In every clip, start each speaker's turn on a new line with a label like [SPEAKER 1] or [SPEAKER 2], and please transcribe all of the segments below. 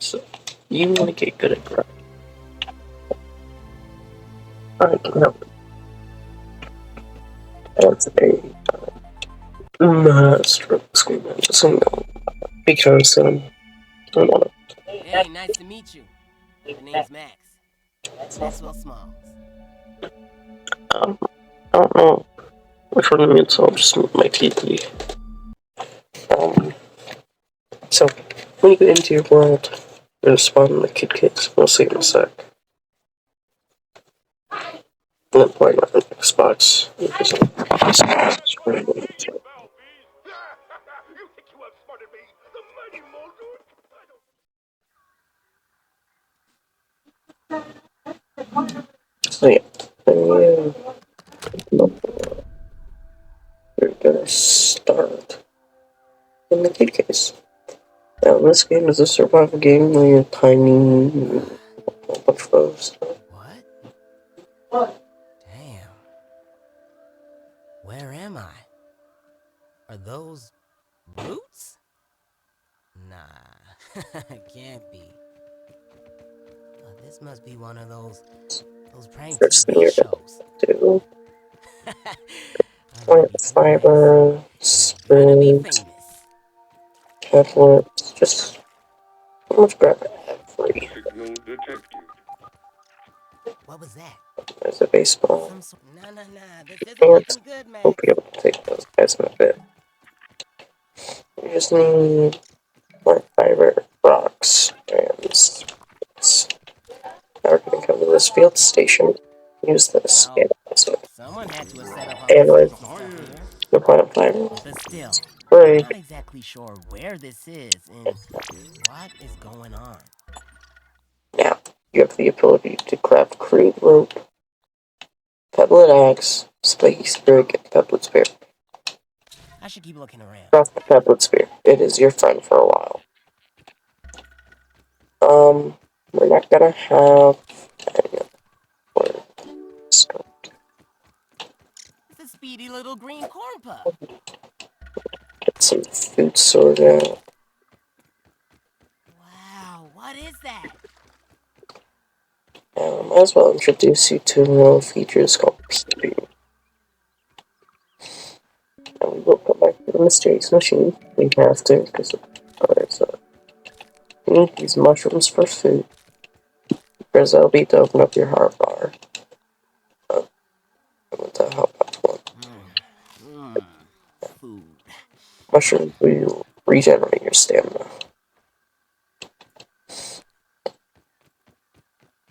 [SPEAKER 1] So you want to get good at grinding. I can help as a master of screaming. Just so you know, because I don't want
[SPEAKER 2] Hey, nice to meet you. My name's Max. Maxwell Smalls.
[SPEAKER 1] I don't know which one it means, so I'll just move my TP. So when you get into your world, you'll spawn the kid kits. We'll see in a sec. And then play on Xbox. So yeah, we're gonna start in the kid case. Now this game is a survival game where you're tiny, a bunch of those.
[SPEAKER 2] What? Damn. Where am I? Are those roots? Nah, can't be. Oh, this must be one of those prank
[SPEAKER 1] First thing
[SPEAKER 2] TV
[SPEAKER 1] you're gonna
[SPEAKER 2] shows.
[SPEAKER 1] do,
[SPEAKER 2] I'm gonna
[SPEAKER 1] plant
[SPEAKER 2] become
[SPEAKER 1] fiber,
[SPEAKER 2] nice. I'm gonna be
[SPEAKER 1] sprint,
[SPEAKER 2] famous.
[SPEAKER 1] tablets, just how much grab I have free.
[SPEAKER 3] Signal detected.
[SPEAKER 2] What was that?
[SPEAKER 1] There's a baseball.
[SPEAKER 2] Some sort. Nah. This isn't
[SPEAKER 1] And
[SPEAKER 2] looking good,
[SPEAKER 1] we'll
[SPEAKER 2] Max.
[SPEAKER 1] be able to take those guys in a bit. We just need plant fiber, rocks, and sprits. Now we're gonna come to this field station. Use this
[SPEAKER 2] Well,
[SPEAKER 1] so
[SPEAKER 2] someone had to have set up all
[SPEAKER 1] and
[SPEAKER 2] this
[SPEAKER 1] with
[SPEAKER 2] fancy stuff here.
[SPEAKER 1] the plant fiber
[SPEAKER 2] But still, I'm
[SPEAKER 1] spray.
[SPEAKER 2] not exactly sure where this is and what is going on.
[SPEAKER 1] Now you have the ability to craft crude rope, pebblet axe, spiky spear, and pebblet spear.
[SPEAKER 2] I should keep looking around.
[SPEAKER 1] Craft the pebblet spear. It is your friend for a while. We're not gonna have any words.
[SPEAKER 2] It's a speedy little green corn pup.
[SPEAKER 1] Get some food sorted out.
[SPEAKER 2] Wow, what is that?
[SPEAKER 1] Might as well introduce you to one features called peeping. And we will come back to the mysterious machine. We have to, because you need these mushrooms for food. Because that'll be to open up your heart bar. What the hell about one?
[SPEAKER 2] Food.
[SPEAKER 1] Mushrooms will regenerate your stamina.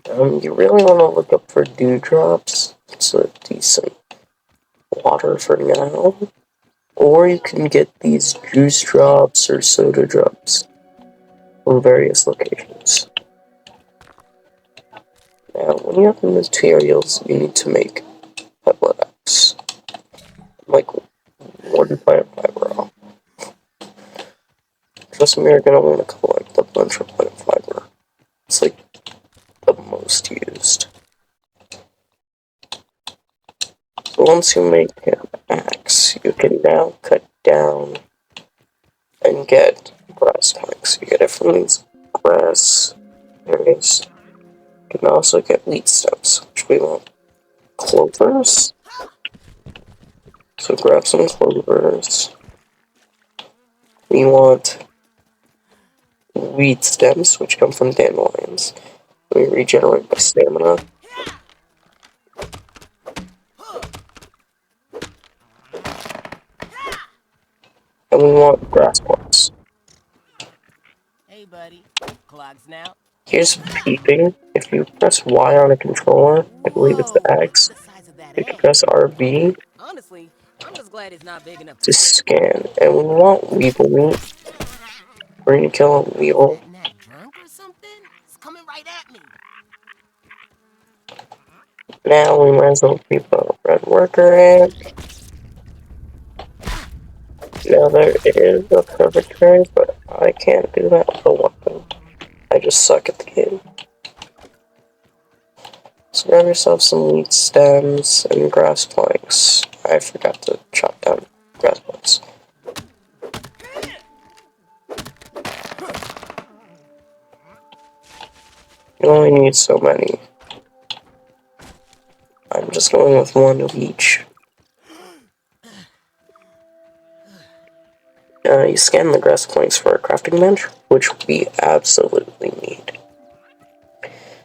[SPEAKER 1] You really want to look up for dewdrops. It's a decent water for now. Or you can get these juice drops or soda drops from various locations. Now, when you have the materials, you need to make pebblet axe. Like one plant fiber off. Trust me, you're gonna want to collect a bunch of plant fiber. It's like the most used. So once you make an axe, you can now cut down and get grass planks. You get it from these grass areas. You can also get wheat stems, which we want. Clovers. So grab some clovers. We want wheat stems, which come from dandelions. We regenerate by stamina. And we want grass planks.
[SPEAKER 2] Hey, buddy. Clogs now.
[SPEAKER 1] Here's peeping. If you press Y on a controller, I believe it's the
[SPEAKER 2] Whoa, look at
[SPEAKER 1] X,
[SPEAKER 2] the size of that
[SPEAKER 1] you can
[SPEAKER 2] ant.
[SPEAKER 1] press RB
[SPEAKER 2] Honestly, I'm just glad it's not big enough to
[SPEAKER 1] to
[SPEAKER 2] kill.
[SPEAKER 1] scan. And we want weevil meat. We're gonna kill a
[SPEAKER 2] Is
[SPEAKER 1] weevil.
[SPEAKER 2] that gnat drunk or something? It's coming right at me.
[SPEAKER 1] Now we might as well keep a red worker ant. Now there is a perfect tray, but I can't do that with a weapon. I just suck at the game. So grab yourself some wheat stems and grass planks. I forgot to chop down grass planks. You only need so many. I'm just going with one of each. You scan the grass planks for a crafting bench, which we absolutely need.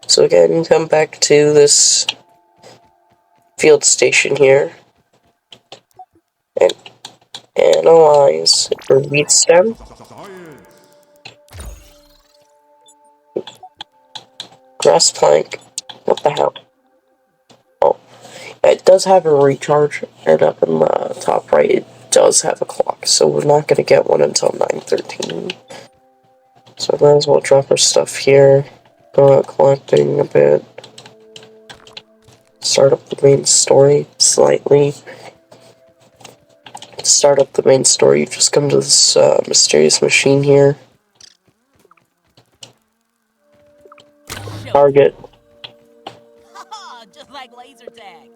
[SPEAKER 1] So again, come back to this field station here and analyze your wheat stem. Grass plank. What the hell? Oh, it does have a recharge, and up in the top right, it does have a clock, so we're not going to get one until 9:13. So I might as well drop our stuff here, go out collecting a bit, start up the main story slightly. To start up the main story, you just come to this mysterious machine here. Target.
[SPEAKER 2] Just like laser tag.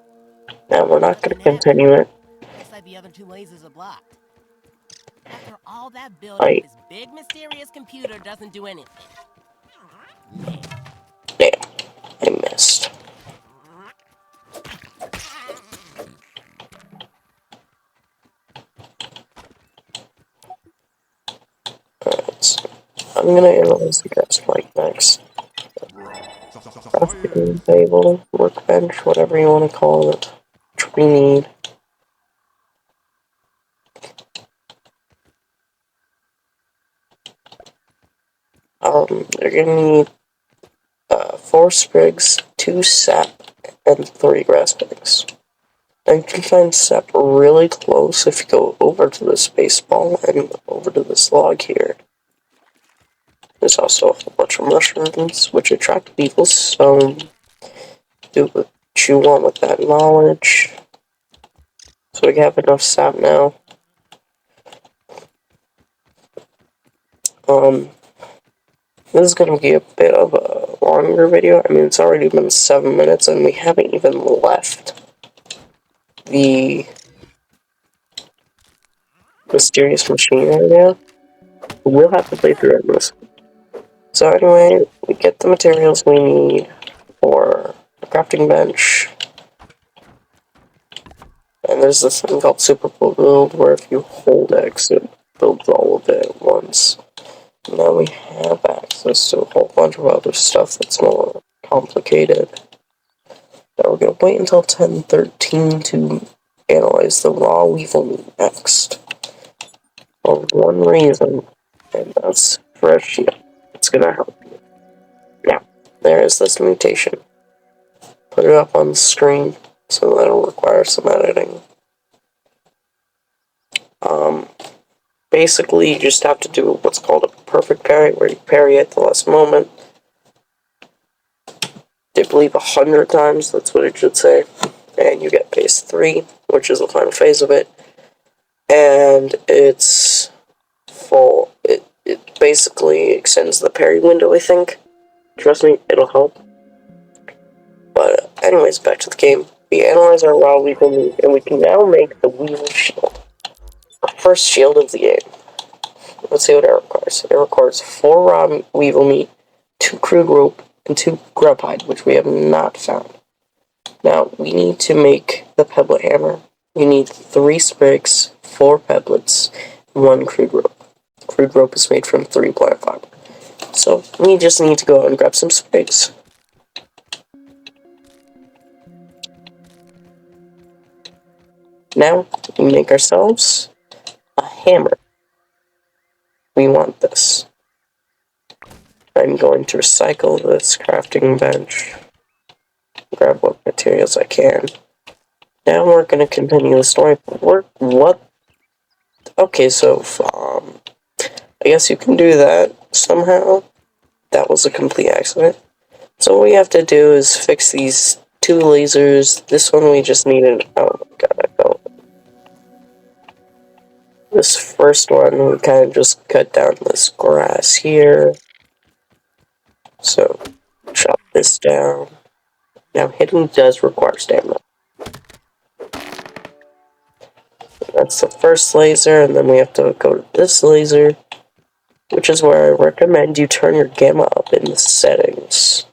[SPEAKER 1] Now we're not going to continue it.
[SPEAKER 2] Looks like the other two lasers are blocked. After all that building,
[SPEAKER 1] Right.
[SPEAKER 2] this big mysterious computer doesn't do anything.
[SPEAKER 1] Damn, I missed. Alright, so I'm going to analyze the grass plank next. Crafting table, workbench, whatever you want to call it, which we need. You're gonna need 4 sprigs, 2 sap, and 3 grass planks. Now you can find sap really close if you go over to this baseball and over to this log here. There's also a whole bunch of mushrooms, which attract beetles, so do what you want with that knowledge. So we have enough sap now. This is going to be a bit of a longer video. I mean, it's already been 7 minutes and we haven't even left the mysterious machine area. We'll have to play through this. So anyway, we get the materials we need for a crafting bench. And there's this thing called Super Build, where if you hold X, it builds all of it at once. Now we have access to a whole bunch of other stuff that's more complicated. Now we're going to wait until 10:13 to analyze the raw weevil meat next. For one reason, and that's fresh shield. It's going to help you. Now, there is this mutation. Put it up on the screen, so that'll require some editing. Basically, you just have to do what's called a perfect parry, where you parry at the last moment. They believe 100 times, that's what it should say. And you get phase 3, which is the final phase of it. And it's full. It basically extends the parry window, I think. Trust me, it'll help. But anyways, back to the game. We analyze our raw weevil meat, and we can now make the weevil shield. The first shield of the game. Let's see what it requires. It requires 4 raw weevil meat, 2 crude rope, and 2 grub hide, which we have not found. Now, we need to make the pebblet hammer. You need 3 sprigs, 4 pebblets, and 1 crude rope. Crude rope is made from 3 plant fiber. So, we just need to go out and grab some sprigs. Now, we make ourselves a hammer. We want this. I'm going to recycle this crafting bench. Grab what materials I can. Now we're going to continue the story. What? Okay, so, I guess you can do that somehow. That was a complete accident. So what we have to do is fix these 2 lasers. This one we just needed. Oh my god, I fell. This first one, we kind of just cut down this grass here. So, chop this down. Now, hitting does require stamina. That's the first laser, and then we have to go to this laser, which is where I recommend you turn your gamma up in the settings.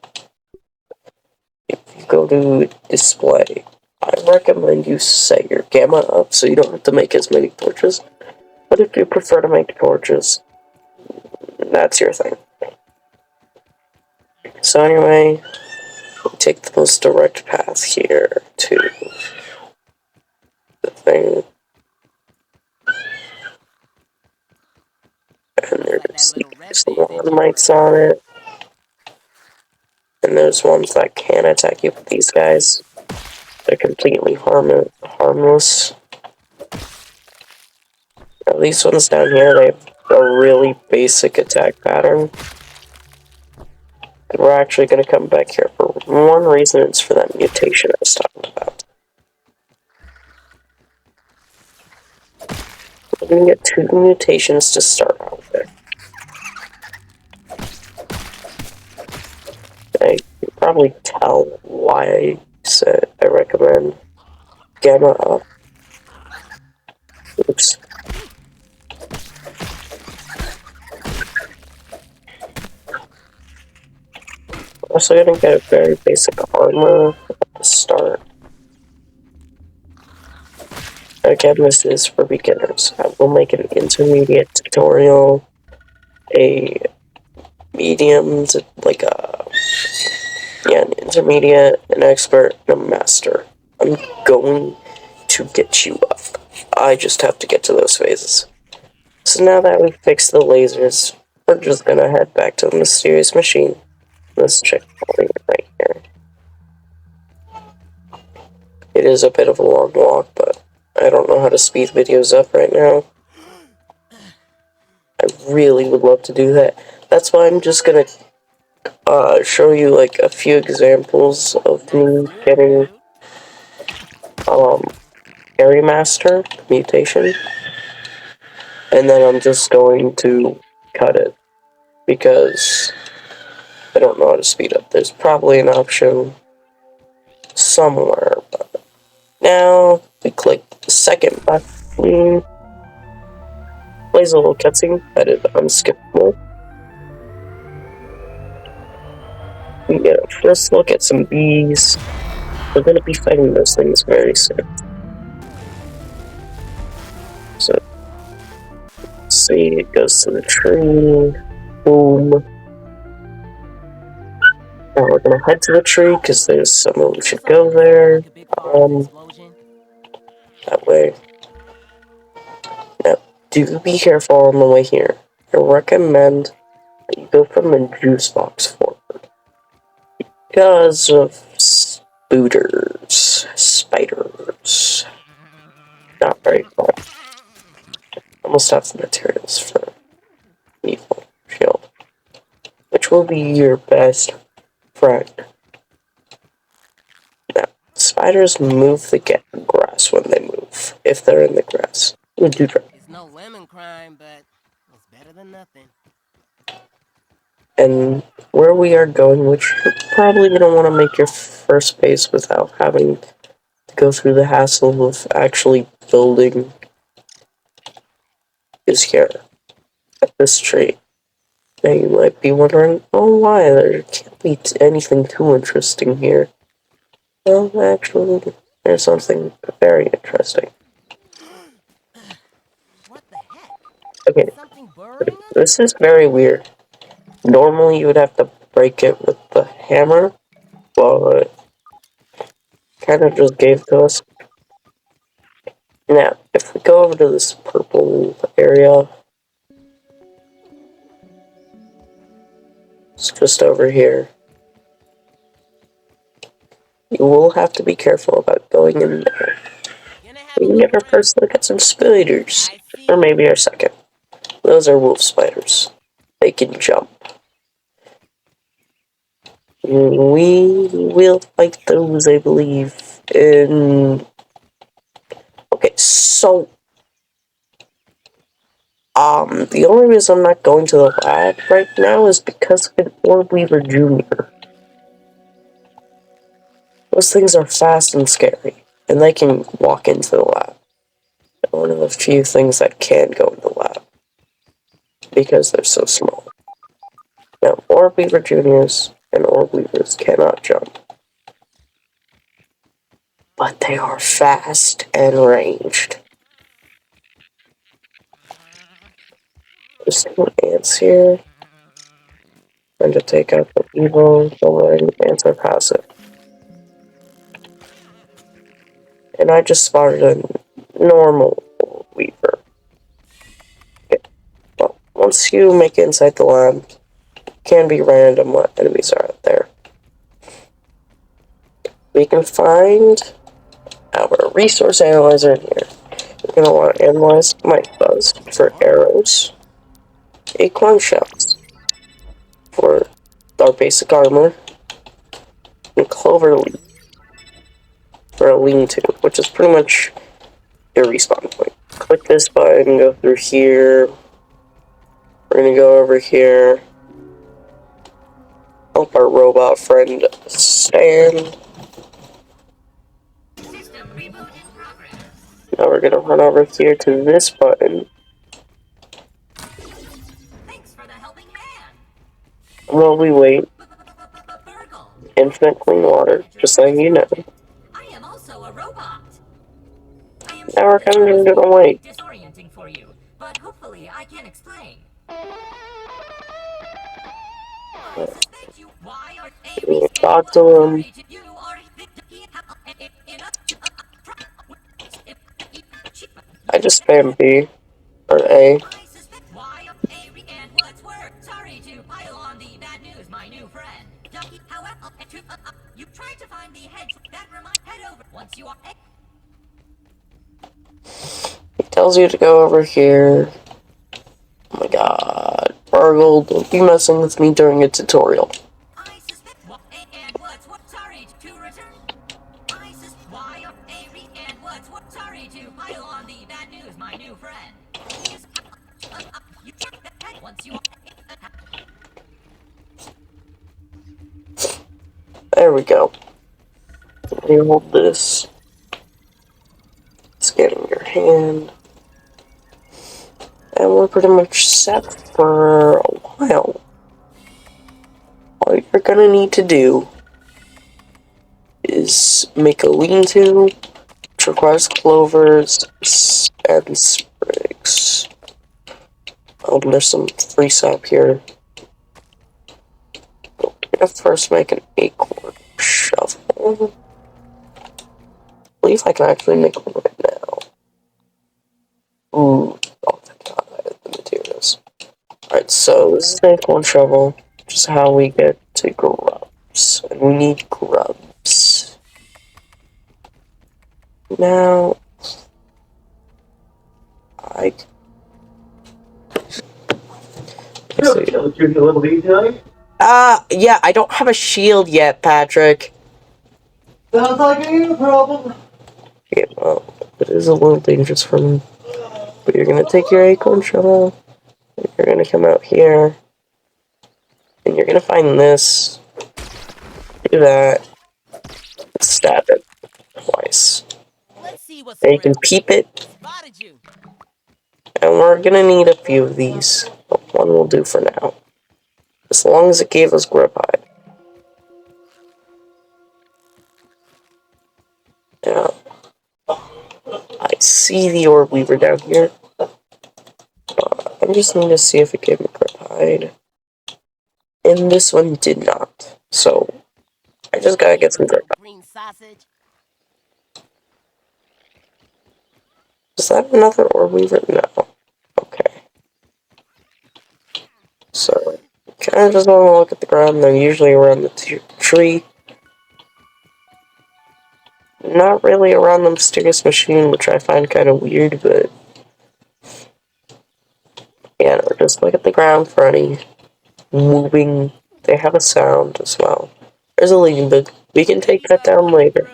[SPEAKER 1] go to display, I recommend you set your gamma up so you don't have to make as many torches. But if you prefer to make torches, that's your thing. So anyway, take the most direct path here to the thing. And there's these little mics on it. And there's ones that can attack you, but these guys, they're completely harmless. Now, these ones down here, they have a really basic attack pattern. And we're actually going to come back here for one reason, it's for that mutation I was talking about. We're going to get 2 mutations to start out with. You can probably tell why I said I recommend gamma up. Oops. Also gonna get a very basic armor at the start. Again, this is for beginners. I will make an intermediate tutorial, a medium, like an intermediate, an expert, and a master. I'm going to get you up. I just have to get to those phases. So now that we've fixed the lasers, we're just gonna head back to the mysterious machine. Let's check right here. It is a bit of a long walk, but I don't know how to speed videos up right now. I really would love to do that. That's why I'm just gonna show you like a few examples of me getting Airy Master mutation, and then I'm just going to cut it because I don't know how to speed up. There's probably an option somewhere, but now we click the second button. Plays a little cutscene that is unskippable. We get a first look at some bees. We're going to be fighting those things very soon. So, let's see, it goes to the tree. Boom. Now we're going to head to the tree because there's someone who should go there. That way. Now, do be careful on the way here. I recommend that you go from the juice box forward. Because of spiders. Not very fun. Almost have the materials for evil shield, which will be your best friend. Now, spiders move the grass when they move, if they're in the grass. We do that.
[SPEAKER 2] It's no lemon crime, but it's better than nothing.
[SPEAKER 1] And where we are going, which you're probably going to want to make your first base without having to go through the hassle of actually building, is here, at this tree. Now you might be wondering, oh why, there can't be anything too interesting here. Well, actually, there's something very interesting.
[SPEAKER 2] What the heck?
[SPEAKER 1] Okay,
[SPEAKER 2] Something burrowing us?
[SPEAKER 1] this is very weird. Normally you would have to break it with the hammer, but kind of just gave to us. Now, if we go over to this purple area, it's just over here. You will have to be careful about going in there. We can get our first look at some spiders, or maybe our second. Those are wolf spiders. They can jump. We will fight those, I believe, in... Okay, so... the only reason I'm not going to the lab right now is because of an Orb Weaver Jr. Those things are fast and scary, and they can walk into the lab. They're one of the few things that can go in the lab, because they're so small. Now, Orb Weaver Juniors and Orb Weavers cannot jump. but they are fast and ranged. There's some ants here. Trying to take out the evil, the ants are passive. And I just spotted a normal weaver. Okay. Well, once you make it inside the lab, it can be random what enemies are out there. We can find our resource analyzer in here. We're going to want to analyze Mite Buzz for arrows, acorn shells for our basic armor, and clover leaf for a lean-to, which is pretty much your respawn point. Click this button, go through here. We're going to go over here. Help our robot friend stand. Now we're going to run over here to this button. While we wait, infinite clean water, just so you know. Now we're kind of gonna wait.
[SPEAKER 3] Disorienting for you, but hopefully I can explain.
[SPEAKER 1] Talk to him. I just spam B or A.
[SPEAKER 3] Sorry to pile on the bad news, my new friend. However, you tried to find the head that head over once you are.
[SPEAKER 1] He tells you to go over here. Oh my god. Burgle, don't be messing with me during a tutorial.
[SPEAKER 3] I suspect and what's sorry to return. I suspect why Avery and what's sorry to pile on the bad news, my new friend. You check the head once you are.
[SPEAKER 1] There we go. You hold this. Scan your hand. And we're pretty much set for a while. All you're gonna need to do is make a lean-to, which requires clovers and sprigs. There's some free sap here. We're gonna first make an acorn shovel. I believe I can actually make one right now. Ooh, oh thank god I had the materials. Alright, so this is an acorn shovel, which is how we get to grubs. And we need grubs. Now, yeah, I don't have a shield yet, Patrick.
[SPEAKER 4] Sounds like a problem.
[SPEAKER 1] Yeah, well, it is a little dangerous for me. But you're gonna take your acorn shovel, and you're gonna come out here, and you're gonna find this, do that, and stab it twice.
[SPEAKER 2] Let's see what's
[SPEAKER 1] And you can peep it,
[SPEAKER 2] spotted you.
[SPEAKER 1] and we're gonna need a few of these, but one will do for now. As long as it gave us grub hide. Now, I see the orb weaver down here. I just need to see if it gave me grub hide. And this one did not. So, I just gotta get some grub hide.
[SPEAKER 2] Green sausage.
[SPEAKER 1] Is that another orb weaver? No. Okay. So, kind of just want to look at the ground. They're usually around the tree. Not really around the mysterious machine, which I find kind of weird, but... yeah, no, just look at the ground for any moving. They have a sound as well. There's a ladybug. We can take that down later.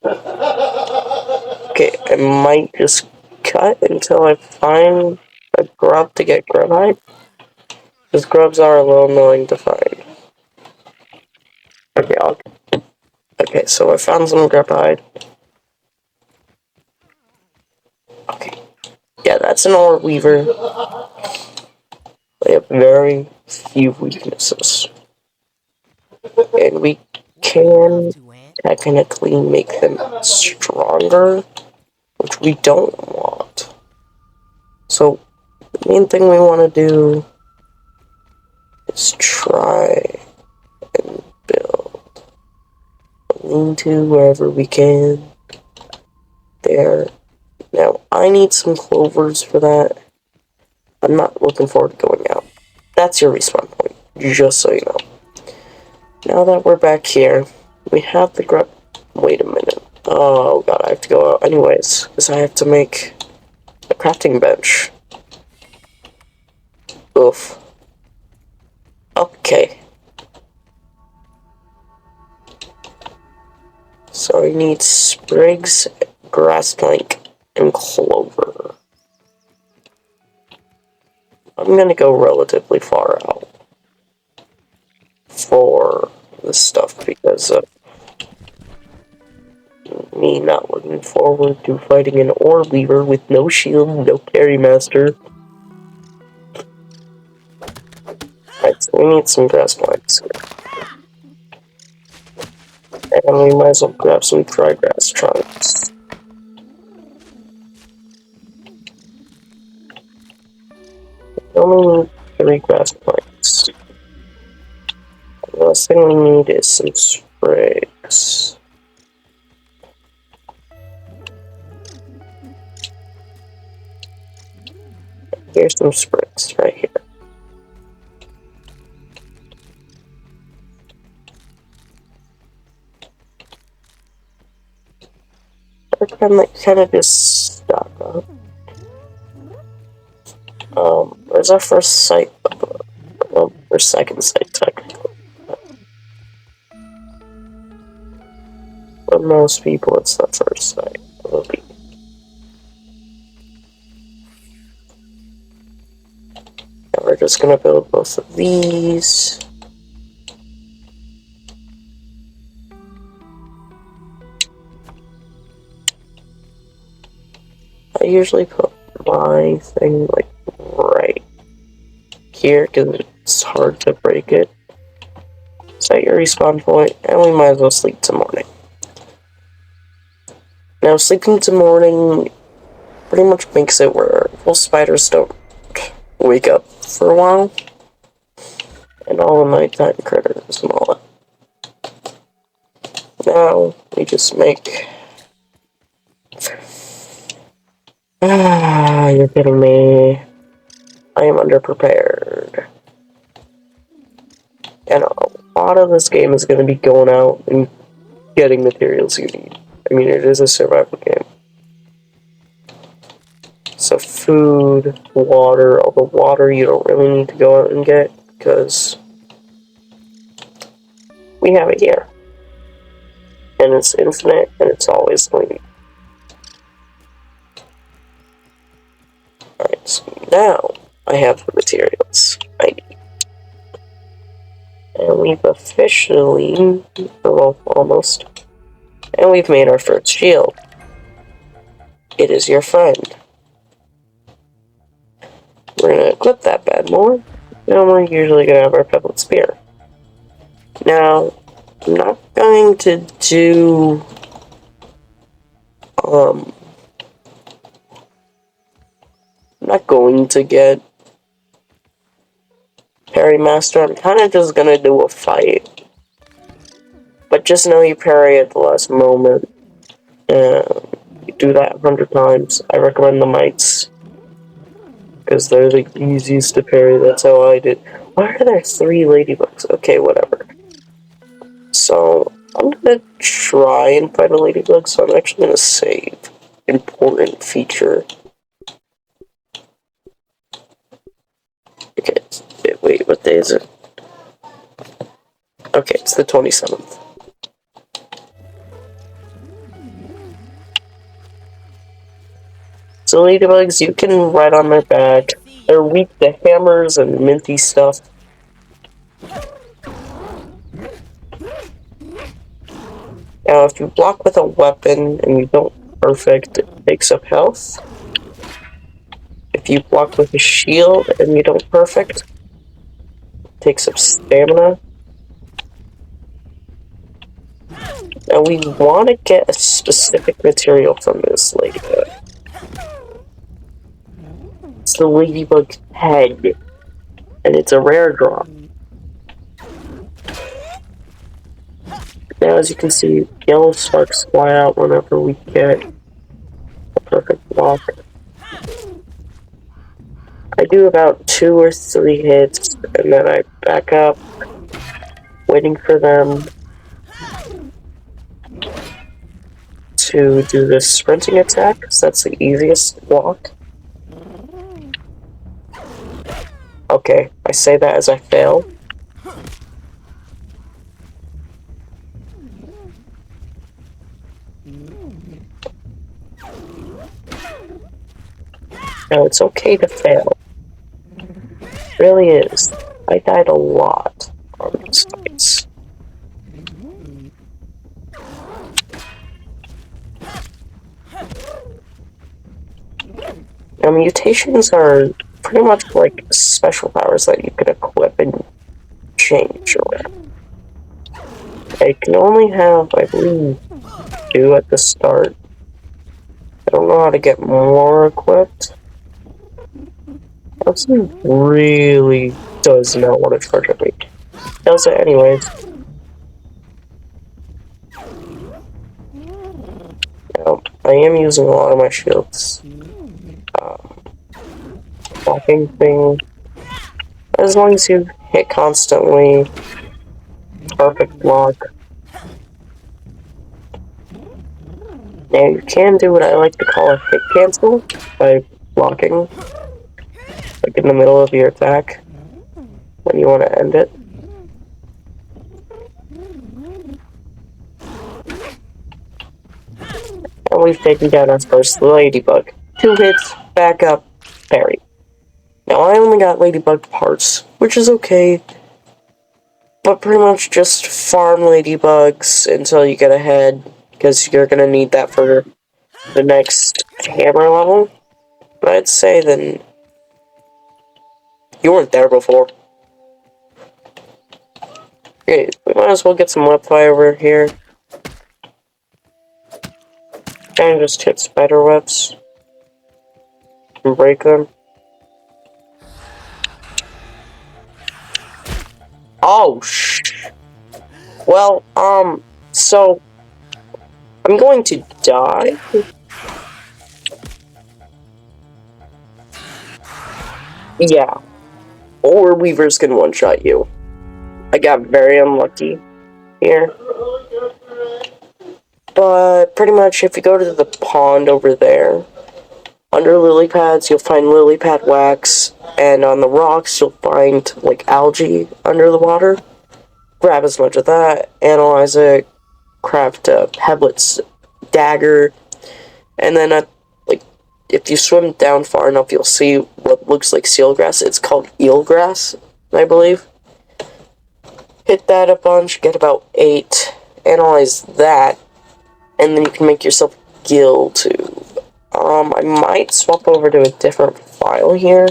[SPEAKER 1] Okay, I might just cut until I find a grub to get grub hide. Because grubs are a little annoying to find. Okay, so I found some grub hide. Okay. Yeah, that's an orb weaver. They have very few weaknesses. And we can technically make them stronger, which we don't want. So the main thing we want to do is try and build a lean-to wherever we can. There. Now, I need some clovers for that. I'm not looking forward to going out. That's your respawn point, just so you know. Now that we're back here, we have the grub. Wait a minute. Oh god, I have to go out anyways, because I have to make a crafting bench. Oof. Okay. So I need sprigs, grass plank, and clover. I'm gonna go relatively far out for this stuff because of me not looking forward to fighting an ore weaver with no shield, no carry master. Alright, so we need some grass planks here. And we might as well grab some dry grass trunks. We only need 3 grass planks. The last thing we need is some sprigs. Here's some sprigs right here. I'm kind of just stuck up. Where's our first site? Well, our second site, technically. For most people, it's the first site. It'll be. And we're just gonna build both of these. I usually put my thing like right here because it's hard to break it. Set your respawn point, and we might as well sleep till morning. Now, sleeping till morning pretty much makes it where wolf spiders don't wake up for a while, and all the nighttime critters and all that. Now, we just make. You're kidding me. I am underprepared. And a lot of this game is going to be going out and getting materials you need. I mean, it is a survival game. So food, water, although water you don't really need to go out and get because we have it here. And it's infinite and it's always clean. Alright, so now I have the materials I need. And we've officially, well, almost, and we've made our first shield. It is your friend. We're going to equip that bad boy, and we're usually going to have our pebbled spear. Now, I'm not going to do, I'm not going to get Parry Master. I'm kind of just going to do a fight. But just know you parry at the last moment. You do that 100 times. I recommend the mites. Because they're the easiest to parry. That's how I did. Why are there 3 ladybugs? Okay, whatever. So, I'm going to try and fight a ladybug. So I'm actually going to save. Important feature. Okay, wait, what day is it? Okay, it's the 27th. So ladybugs, you can ride on their back. They're weak to hammers and minty stuff. Now, if you block with a weapon and you don't perfect, it takes up health. If you block with a shield and you don't perfect, it takes up stamina. Now we want to get a specific material from this ladybug. It's the ladybug head, and it's a rare drop. Now, as you can see, yellow sparks fly out whenever we get a perfect block. I do about 2 or 3 hits, and then I back up, waiting for them to do this sprinting attack, because that's the easiest block. Okay, I say that as I fail. Now, it's okay to fail. It really is. I died a lot on these fights. Now, mutations are pretty much like special powers that you can equip and change around. I can only have, I believe, 2 at the start. I don't know how to get more equipped. Hudson really does not want to charge at me. Does it anyways. Now, I am using a lot of my shields. Blocking thing. As long as you hit constantly. Perfect block. Now you can do what I like to call a hit cancel by blocking. Like in the middle of your attack. When you want to end it. And we've taken down our first ladybug. 2 hits, back up, parry. Now I only got ladybug parts, which is okay. But pretty much just farm ladybugs until you get ahead, because you're gonna need that for the next hammer level. But I'd say then you weren't there before. Okay, we might as well get some web fire over here. And just hit spider webs and break them. Oh, well, so I'm going to die. Yeah. Or Weavers can one-shot you. I got very unlucky here. But pretty much if you go to the pond over there, under lily pads you'll find lily pad wax, and on the rocks you'll find like algae under the water. Grab as much of that, analyze it, craft a Pebblet's dagger, and then like if you swim down far enough you'll see what looks like sealgrass. It's called eelgrass, I believe. Hit that a bunch, get about 8, analyze that, and then you can make yourself gill tube. I might swap over to a different file here.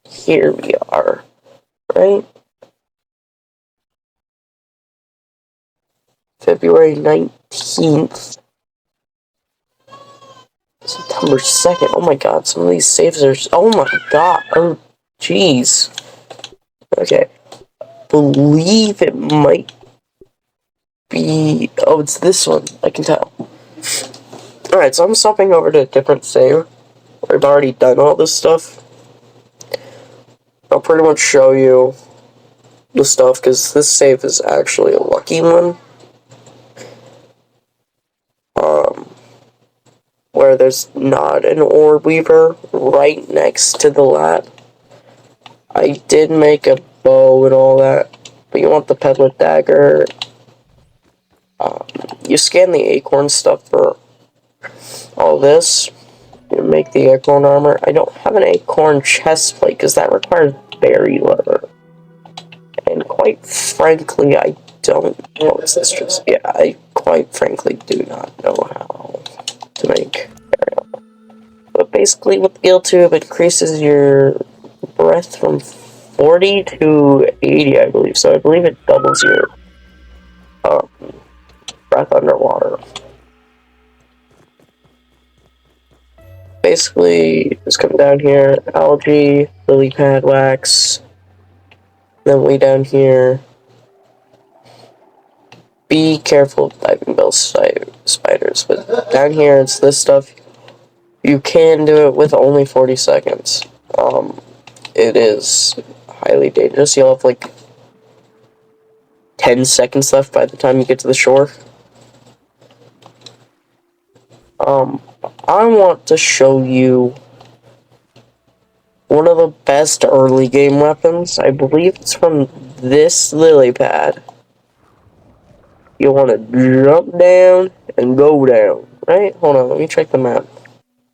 [SPEAKER 1] Here we are, right? February 19th. September 2nd. Oh my god, some of these saves are... Oh my god. Oh, jeez. Okay. Believe it might be... Oh, it's this one. I can tell. Alright, so I'm swapping over to a different save. I've already done all this stuff. I'll pretty much show you the stuff, because this save is actually a lucky one. Where there's not an orb weaver right next to the lab. I did make a bow and all that, but you want the Pebblet dagger. You scan the acorn stuff for all this. You make the acorn armor. I don't have an acorn chest plate because that requires berry leather. And quite frankly, I don't know. Is this just... Yeah, I quite frankly do not know how to make berry leather. But basically, with the gill tube, it increases your breath from 40 to 80, I believe. So I believe it doubles your um, breath underwater. Basically, just come down here, algae, lily pad wax, then way down here. Be careful of diving bell spiders, but down here it's this stuff. You can do it with only 40 seconds. It is highly dangerous. You'll have like 10 seconds left by the time you get to the shore. I want to show you one of the best early game weapons. I believe it's from this lily pad. You want to jump down and go down, right? Hold on, let me check the map.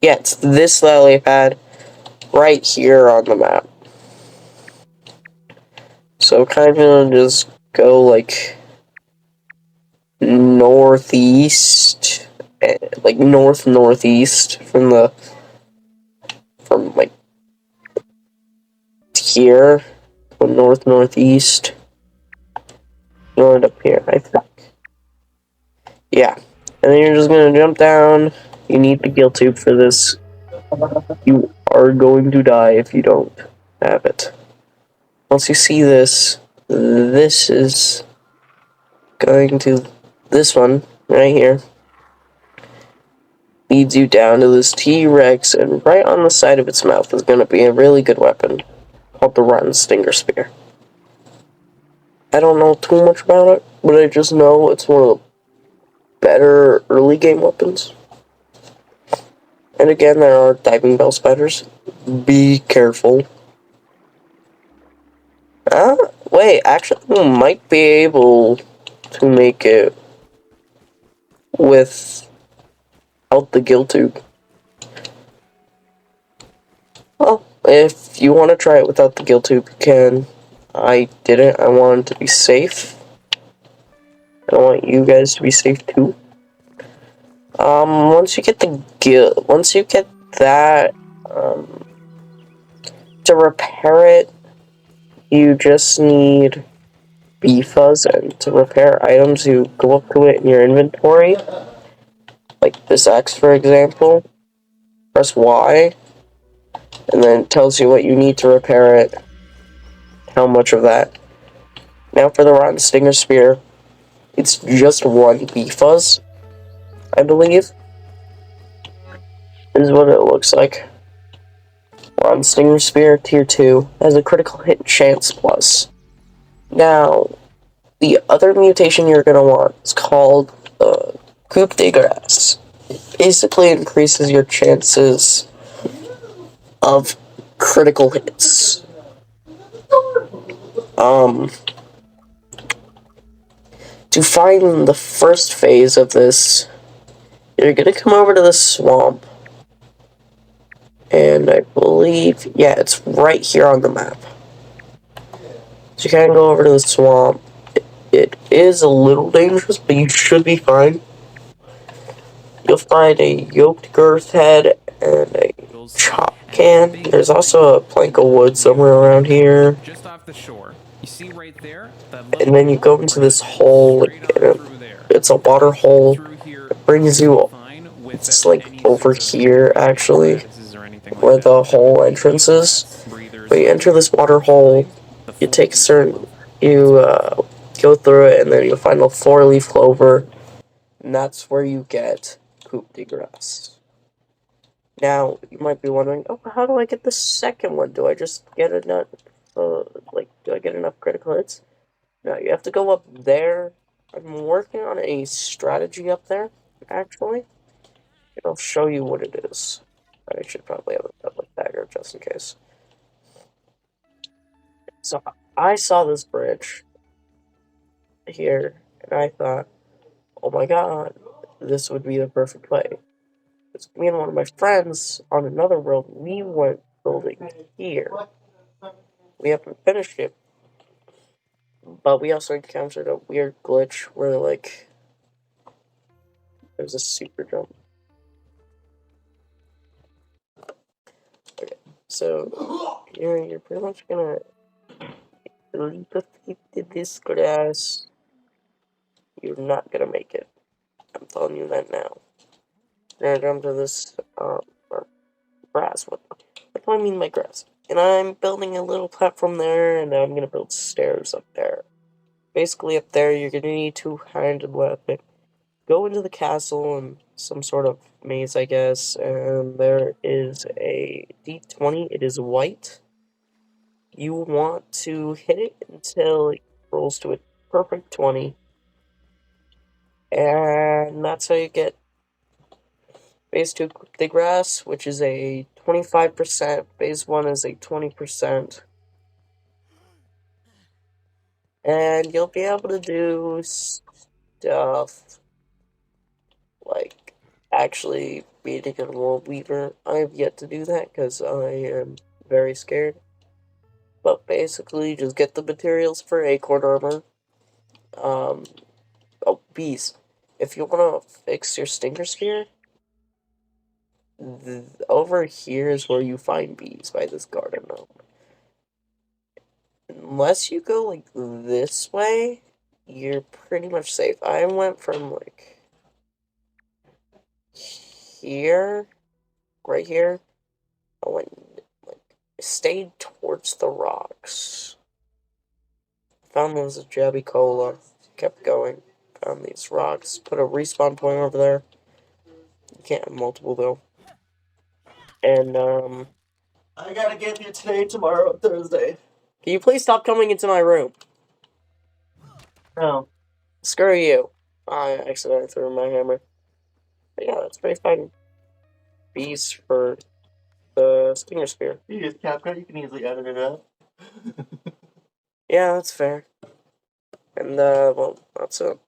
[SPEAKER 1] Yeah, it's this lily pad right here on the map. So kind of just go like northeast, like northeast from like here, northeast. You'll end up here, I think. Yeah, and then you're just gonna jump down. You need the gill tube for this. You are going to die if you don't have it. Once you see this, this is going to, this one right here leads you down to this T-Rex, and right on the side of its mouth is going to be a really good weapon called the Rotten Stinger Spear. I don't know too much about it, but I just know it's one of the better early game weapons. And again, there are diving bell spiders. Be careful. Wait, actually, we might be able to make it without the gill tube. Well, if you want to try it without the gill tube, you can. I didn't. I wanted to be safe. I want you guys to be safe too. Once you get that, to repair it, you just need B-Fuzz, and to repair items, you go up to it in your inventory, like this axe, for example, press Y, and then it tells you what you need to repair it, how much of that. Now for the Rotten Stinger Spear, it's just one B-Fuzz, I believe. This is what it looks like. Rotten Stinger Spear, Tier 2, has a critical hit chance plus. Now, the other mutation you're going to want is called Coup de Grace. It basically increases your chances of critical hits. To find the first phase of this, you're going to come over to the swamp. And I believe, yeah, it's right here on the map. So you can go over to the swamp. It is a little dangerous, but you should be fine. You'll find a yoked girth head and a chop can. There's also a plank of wood somewhere around here.
[SPEAKER 5] Just off the shore. You see right there?
[SPEAKER 1] And then you go into this hole. It's a water hole. It brings you. It's like over here, actually, where the hole entrance is. When you enter this water hole, you take a certain. You go through it, and then you'll find a 4-leaf clover. And that's where you get Coup de Grace. Now, you might be wondering, oh, how do I get the second one? Do I just get enough, do I get enough critical hits? No, you have to go up there. I'm working on a strategy up there, actually. And I'll show you what it is. I should probably have a public dagger just in case. So, I saw this bridge here, and I thought, oh my god, this would be the perfect play. Because me and one of my friends on another world, we went building here. We haven't finished it. But we also encountered a weird glitch where, like, there's a super jump. Okay, so you're pretty much gonna a leap of faith to this grass. You're not gonna make it. I'm telling you that now. Then I jump to this, grass. What do I mean by grass? And I'm building a little platform there, and now I'm gonna build stairs up there. Basically, up there, you're gonna need two-handed weapon. Go into the castle and some sort of maze, I guess, and there is a D20. It is white. You want to hit it until it rolls to a perfect 20. And that's how you get phase 2 the grass, which is a 25%. Phase 1 is a 20%. And you'll be able to do stuff like actually beating a world weaver. I have yet to do that because I am very scared. But basically, just get the materials for acorn armor. Oh, bees. If you want to fix your stinker spear, over here is where you find bees by this garden gnome. Unless you go like this way, you're pretty much safe. I went from like here, right here. I went like stayed towards the rocks. Found those at Jabby Cola. Kept going. Found these rocks. Put a respawn point over there. You can't have multiple though. And
[SPEAKER 4] I gotta get you today, tomorrow, Thursday.
[SPEAKER 1] can you please stop coming into my room?
[SPEAKER 4] Oh.
[SPEAKER 1] Screw you. I accidentally threw my hammer. But yeah, that's pretty fun. Bees for the stinger spear.
[SPEAKER 4] You use CapCut, you can easily edit it out.
[SPEAKER 1] Yeah, that's fair. And well, that's it.